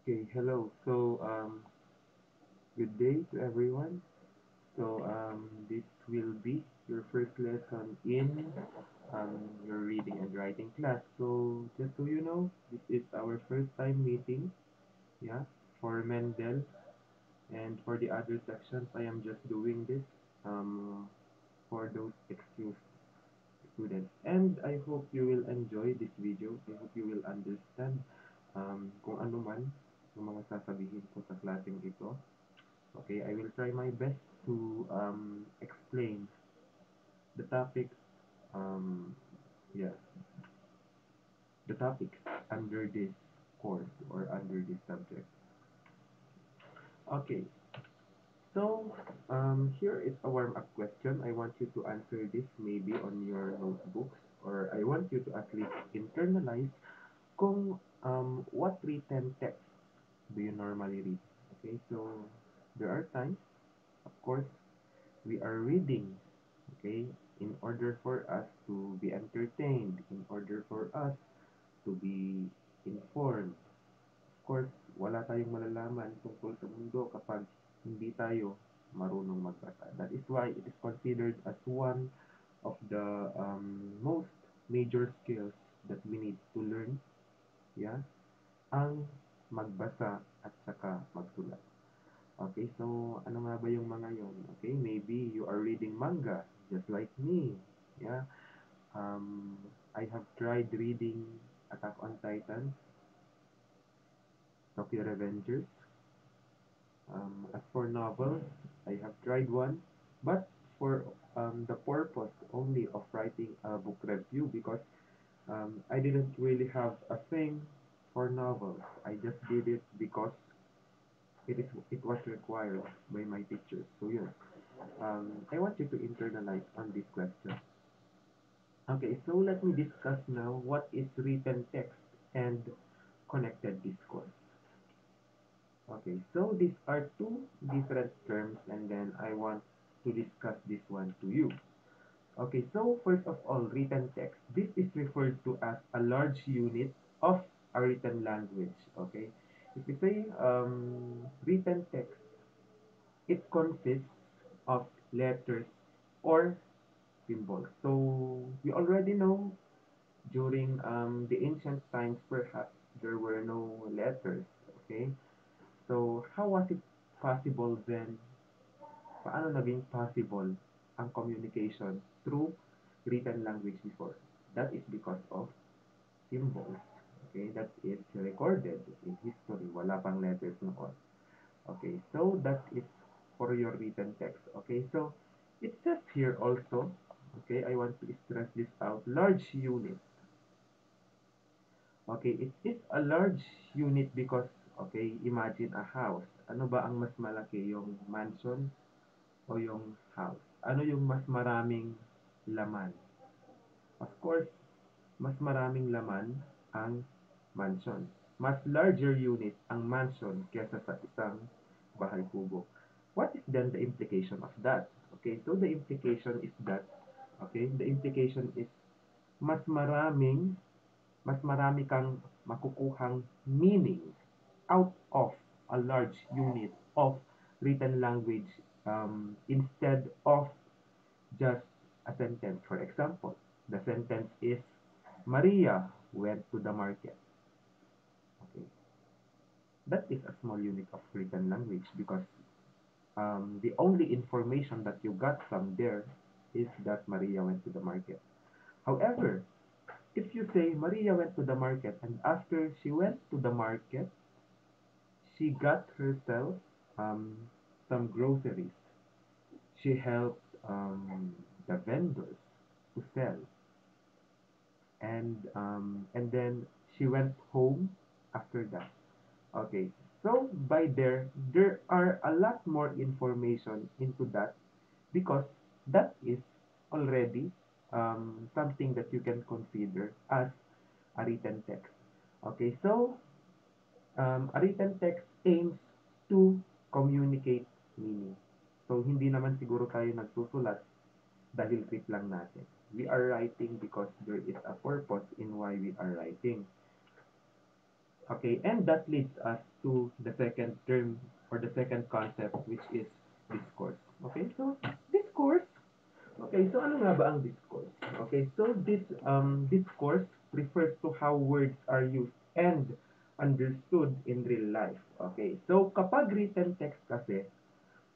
Okay, hello. Good day to everyone. This will be your first lesson in your reading and writing class. So, just so you know, this is our first time meeting, yeah, for Mendel. And for the other sections, I am just doing this for those excused students. And I hope you will enjoy this video. I hope you will understand kung ano man yung mga sasabihin ko sa klaseng ito. Okay, I will try my best to explain the topic, um, yeah, the topics under this course or under this subject. Okay, here is a warm-up question. I want you to answer this maybe on your notebooks, or I want you to at least internalize kung what written text do you normally read. Okay, so there are times, of course, we are reading, okay, in order for us to be entertained, in order for us to be informed. Of course, wala tayong malalaman tungkol sa mundo kapag hindi tayo marunong magbasa. That is why it is considered as one of the most major skills that we need to learn, yeah, ang magbasa at saka magsulat. Okay, so ano nga ba yung mga yon? Okay, maybe you are reading manga just like me. Yeah. Um, I have tried reading Attack on Titan, Tokyo Revengers. As for novels, I have tried one, but for the purpose only of writing a book review because I didn't really have a thing for novels. I just did it because it was required by my teachers. So yeah, I want you to internalize on this question. Okay, so let me discuss now what is written text and connected discourse. Okay, so these are two different terms and then I want to discuss this one to you. Okay, so first of all, written text. This is referred to as a large unit of a written language. Okay, if you say written text, it consists of letters or symbols. So we already know during the ancient times, perhaps there were no letters. Okay, so how was it possible then? Paano naging possible ang communication through written language before? That is because of symbols. Okay, that is recorded in history. Wala pang letters noon. Okay, so that is for your written text. Okay, so it says here also, okay, I want to stress this out, large unit. Okay, it is a large unit because, okay, imagine a house. Ano ba ang mas malaki, yung mansion o yung house? Ano yung mas maraming laman? Of course, mas maraming laman ang mansion. Mas larger unit ang mansion kesa sa isang bahay kubo. What is then the implication of that? Okay, so the implication is that, okay, the implication is mas maraming mas marami kang makukuhang meaning out of a large unit of written language instead of just a sentence. For example, the sentence is Maria went to the market. Okay, that is a small unit of written language because the only information that you got from there is that Maria went to the market. However, if you say Maria went to the market and after she went to the market, she got herself um, some groceries. She helped the vendors to sell, and then she went home after that. Okay, so by there are a lot more information into that because that is already something that you can consider as a written text. Okay, so a written text aims to communicate meaning. So, hindi naman siguro tayo nagsusulat dahil trip lang natin. We are writing because there is a purpose in why we are writing. Okay, and that leads us to the second term or the second concept, which is discourse. Okay, so discourse. Okay, so ano nga ba ang discourse? Okay, so this discourse refers to how words are used and understood in real life. Okay, so kapag written text kasi,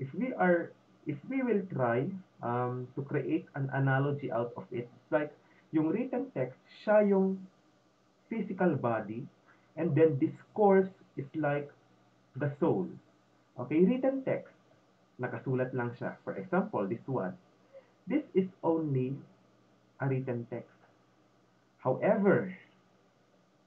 if we are if we will try to create an analogy out of it, it's like yung written text, siya yung physical body, and then discourse is like the soul. Okay, written text, nakasulat lang siya. For example, this one. This is only a written text. However,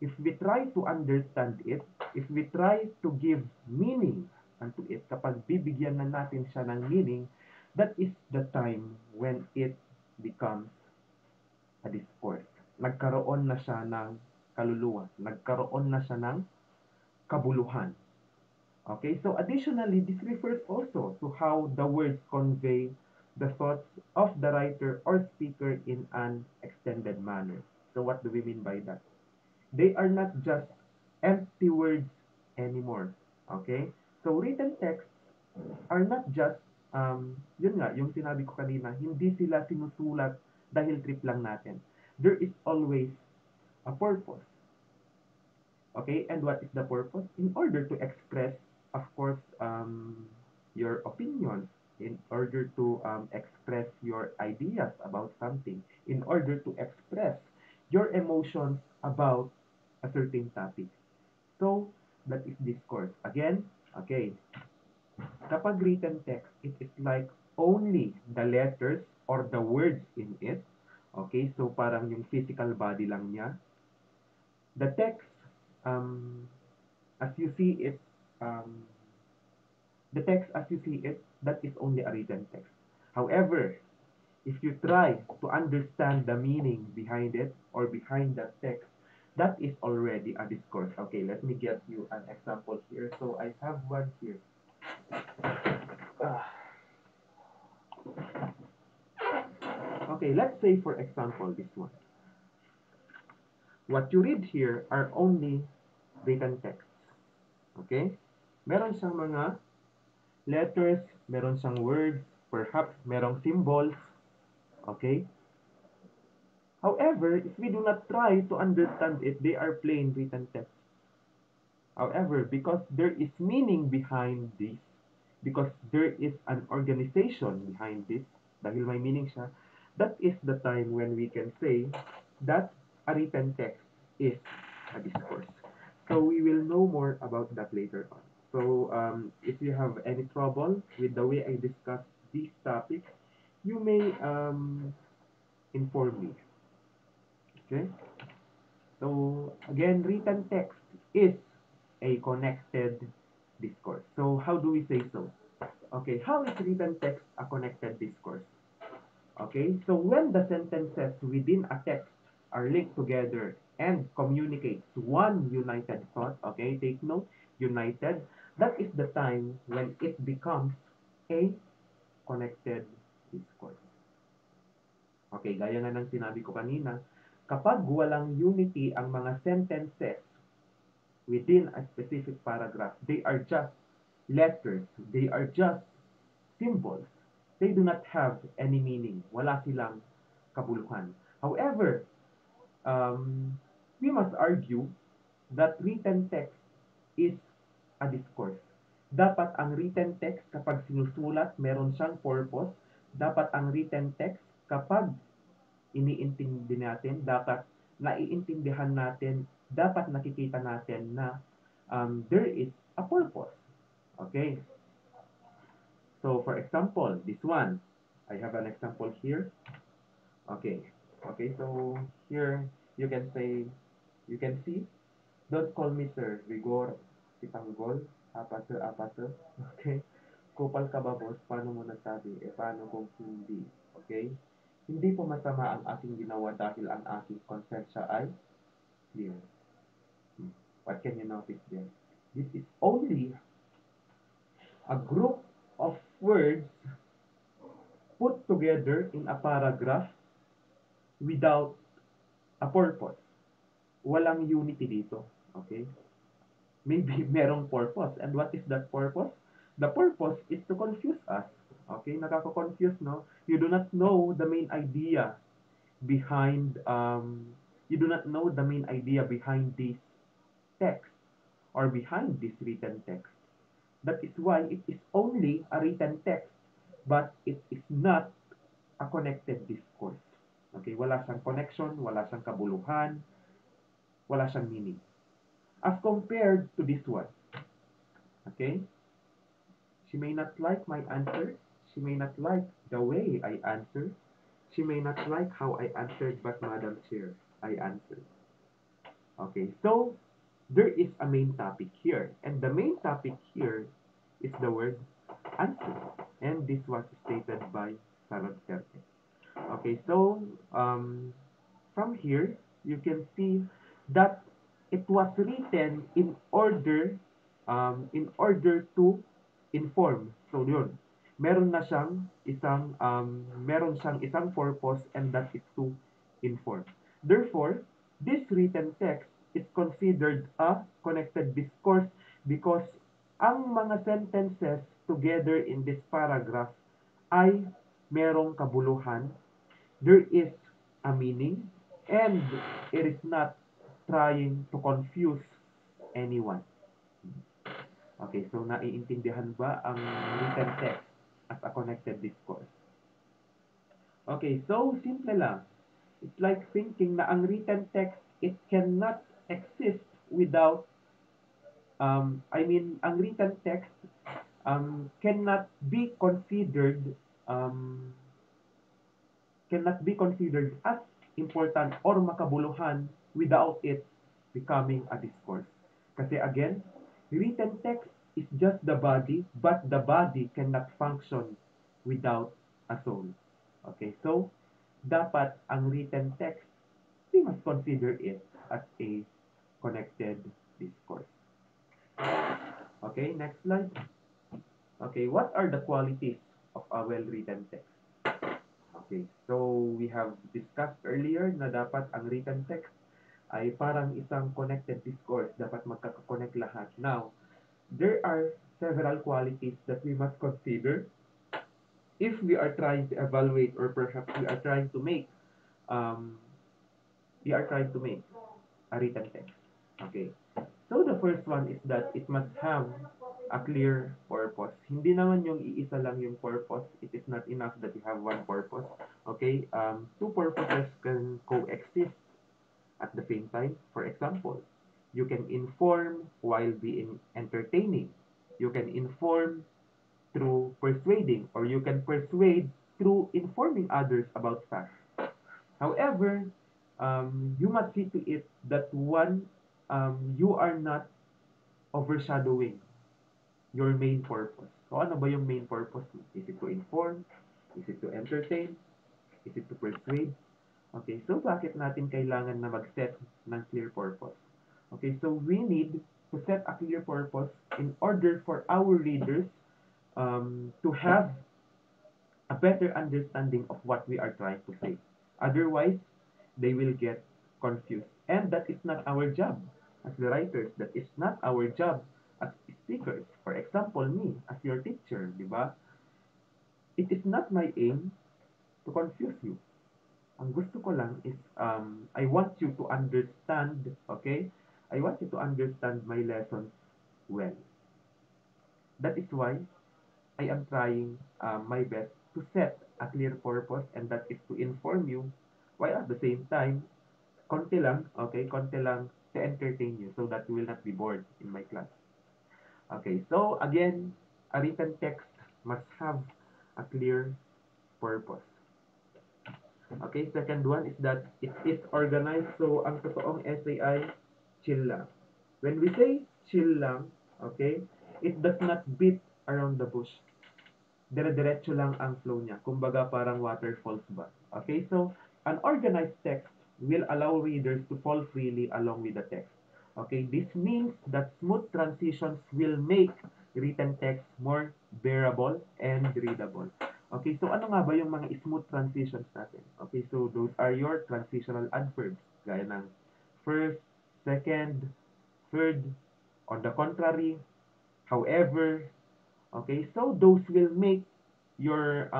if we try to understand it, if we try to give meaning unto it, kapag bibigyan na natin siya ng meaning, that is the time when it becomes a discourse. Nagkaroon na siya ng kaluluwa. Nagkaroon na siya ng kabuluhan. Okay, so additionally, this refers also to how the words convey the thoughts of the writer or speaker in an extended manner. So what do we mean by that? They are not just empty words anymore. Okay? So written texts are not just, yun nga, yung sinabi ko kanina, hindi sila sinusulat dahil trip lang natin. There is always a purpose. Okay, and what is the purpose? In order to express, of course, your opinions, in order to express your ideas about something, in order to express your emotions about a certain topic. So, that is discourse. Again, okay, kapag written text, it is like only the letters or the words in it. Okay, so parang yung physical body lang niya. The text, um, as you see it, um, the text as you see it, that is only a written text. However, if you try to understand the meaning behind it or behind that text, that is already a discourse. Okay, let me get you an example here. So I have one here. Ah, okay, let's say for example this one. What you read here are only written texts. Okay? Meron siyang mga letters, meron siyang words, perhaps merong symbols. Okay? However, if we do not try to understand it, they are plain written text. However, because there is meaning behind this, because there is an organization behind this, dahil may meaning siya, that is the time when we can say that a written text is a discourse. So we will know more about that later on. So if you have any trouble with the way I discuss this topic, you may inform me. Okay? So again, written text is a connected discourse. So how do we say so? Okay, how is written text a connected discourse? Okay, so when the sentences within a text are linked together and communicate one united thought, okay, take note, united, that is the time when it becomes a connected discourse. Okay, gaya nga ng sinabi ko kanina, kapag walang unity ang mga sentences within a specific paragraph, they are just letters, they are just symbols. They do not have any meaning. Wala silang kabuluhan. However, we must argue that written text is a discourse. Dapat ang written text kapag sinusulat, meron siyang purpose. Dapat ang written text kapag iniintindi natin, dapat naiintindihan natin, dapat nakikita natin na there is a purpose. Okay? So, for example, this one, I have an example here. Okay. Okay, so here you can say, you can see, don't call me sir, rigor, si Tanggol, apase, apase. Okay? Kupal ka ba boss? Paano mo nasabi? Eh, paano kung hindi? Okay? Hindi po masama ang aking ginawa dahil ang aking konsensya ay clear. What can you notice there? This is only a group of words put together in a paragraph without a purpose. Walang unity dito. Okay? maybe merong purpose. And what is that purpose? The purpose is to confuse us. Okay, nakaka-confuse, no? You do not know the main idea behind you do not know the main idea behind this text or behind this written text. That is why it is only a written text, but it is not a connected discourse. Okay, wala siyang connection, wala siyang kabuluhan, wala siyang meaning. As compared to this one, okay? She may not like my answer. She may not like the way I answer. She may not like how I answered, but Madam Chair, I answered. Okay, so there is a main topic here. And the main topic here is the word answer. And this was stated by Sarah Cerque. Okay, so from here, you can see that it was written in order to inform. So yun, meron siyang isang purpose, and that is to inform. Therefore, this written text is considered a connected discourse because ang mga sentences together in this paragraph ay merong kabuluhan, there is a meaning, and it is not trying to confuse anyone. Okay, so naiintindihan ba ang written text as a connected discourse? Okay, so simple lang. It's like thinking na ang written text, it cannot exist without, ang written text um, cannot be considered as important or makabuluhan without it becoming a discourse. Kasi again, written text is just the body, but the body cannot function without a soul. Okay, so dapat ang written text, we must consider it as a connected discourse. Okay, next slide. Okay, what are the qualities of a well-written text? Okay, so we have discussed earlier na dapat ang written text ay parang isang connected discourse, dapat magkaka-connect lahat. Now, there are several qualities that we must consider if we are trying to evaluate, or perhaps um, we are trying to make a written text. Okay. So the first one is that it must have a clear purpose. Hindi naman yung iisa lang yung purpose. It is not enough that you have one purpose. Okay? Two purposes can coexist at the same time. For example, you can inform while being entertaining. You can inform through persuading, or you can persuade through informing others about facts. However, you must see to it that one, you are not overshadowing your main purpose. So ano ba yung main purpose mo? Is it to inform? Is it to entertain? Is it to persuade? Okay, so bakit natin kailangan na mag-set ng clear purpose? Okay, so we need to set a clear purpose in order for our readers to have a better understanding of what we are trying to say. Otherwise, they will get confused. And that is not our job as the writers. That is not our job as speakers. For example, me as your teacher, di ba? It is not my aim to confuse you. Ang gusto ko lang is I want you to understand, okay? I want you to understand my lessons well. That is why I am trying my best to set a clear purpose, and that is to inform you, while at the same time, konti lang, okay, konti lang to entertain you so that you will not be bored in my class. Okay, so again, a written text must have a clear purpose. Okay, second one is that it is organized. So, ang totoong essay ay chill lang. When we say chill lang, okay, it does not beat around the bush. Dire-diretso lang ang flow niya. Kumbaga parang waterfalls ba. Okay, so an organized text will allow readers to fall freely along with the text. Okay, this means that smooth transitions will make written text more bearable and readable. Okay, so ano nga ba yung mga smooth transitions natin? Okay, so those are your transitional adverbs. Gaya ng first, second, third, On the contrary, however, okay, so those will make your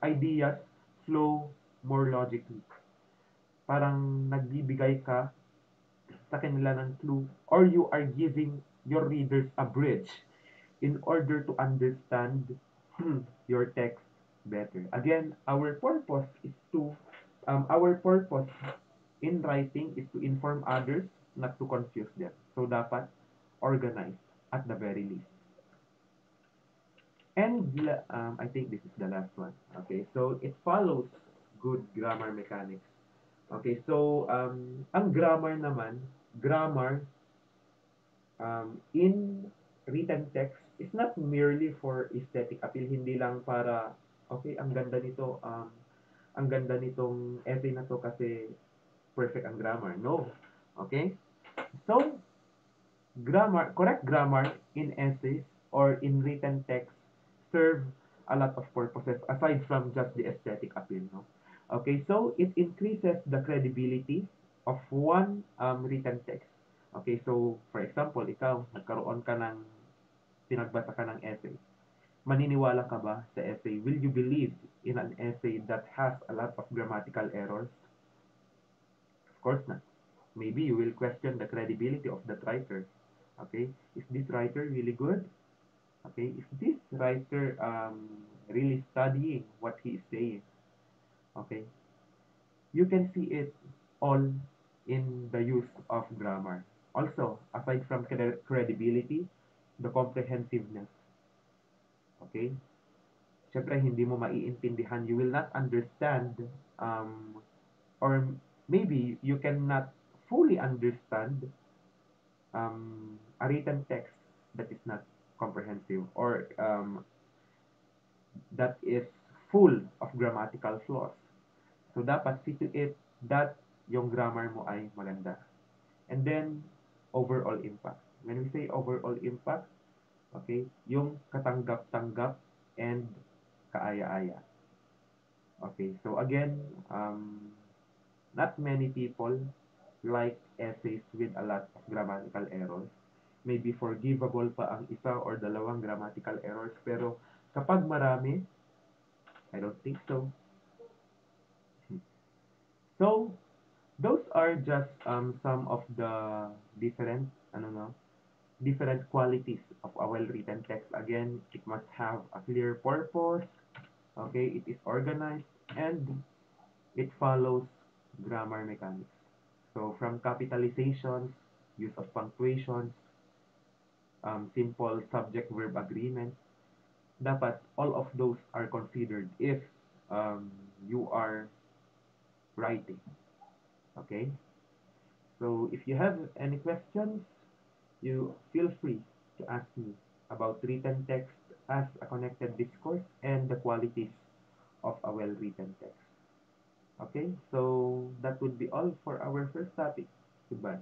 ideas flow more logically. Parang nagbibigay ka sa kanila ng clue or you are giving your readers a bridge in order to understand your text better. Again, our purpose in writing is to inform others, not to confuse them. So dapat organized at the very least. And I think this is the last one. Okay, so it follows good grammar mechanics. Okay, so ang grammar naman, grammar in written text is not merely for aesthetic appeal, hindi lang para okay, ang ganda nitong essay na to kasi perfect ang grammar. No. Okay? So, correct grammar in essays or in written text serve a lot of purposes aside from just the aesthetic appeal, no? Okay, so it increases the credibility of one written text. Okay, so for example, ikaw, nagkaroon ka ng pinagbasa ka ng essay. Maniniwala ka ba sa essay? Will you believe in an essay that has a lot of grammatical errors? Of course not. Maybe you will question the credibility of that writer. Okay, is this writer really good? Okay, is this writer really studying what he is saying? Okay, you can see it all in the use of grammar. Also, aside from credibility, the comprehensiveness. Okay, syempre hindi mo maiintindihan, you will not understand or maybe you cannot fully understand a written text that is not comprehensive or that is full of grammatical flaws. So, dapat see to it that yung grammar mo ay maganda. And then, overall impact. When we say overall impact, okay, yung katanggap-tanggap and kaaya-aya. Okay, so again, not many people like essays with a lot of grammatical errors. Maybe forgivable pa ang isa or dalawang grammatical errors. Pero kapag marami, I don't think so. So, those are just some of the different, different qualities of a well-written text. Again, it must have a clear purpose. Okay, it is organized and it follows grammar mechanics. So, from capitalizations, use of punctuations, simple subject-verb agreement, dapat all of those are considered if you are writing. Okay? So, if you have any questions, you feel free to ask me about written text as a connected discourse and the qualities of a well-written text. Okay? So, that would be all for our first topic. Goodbye.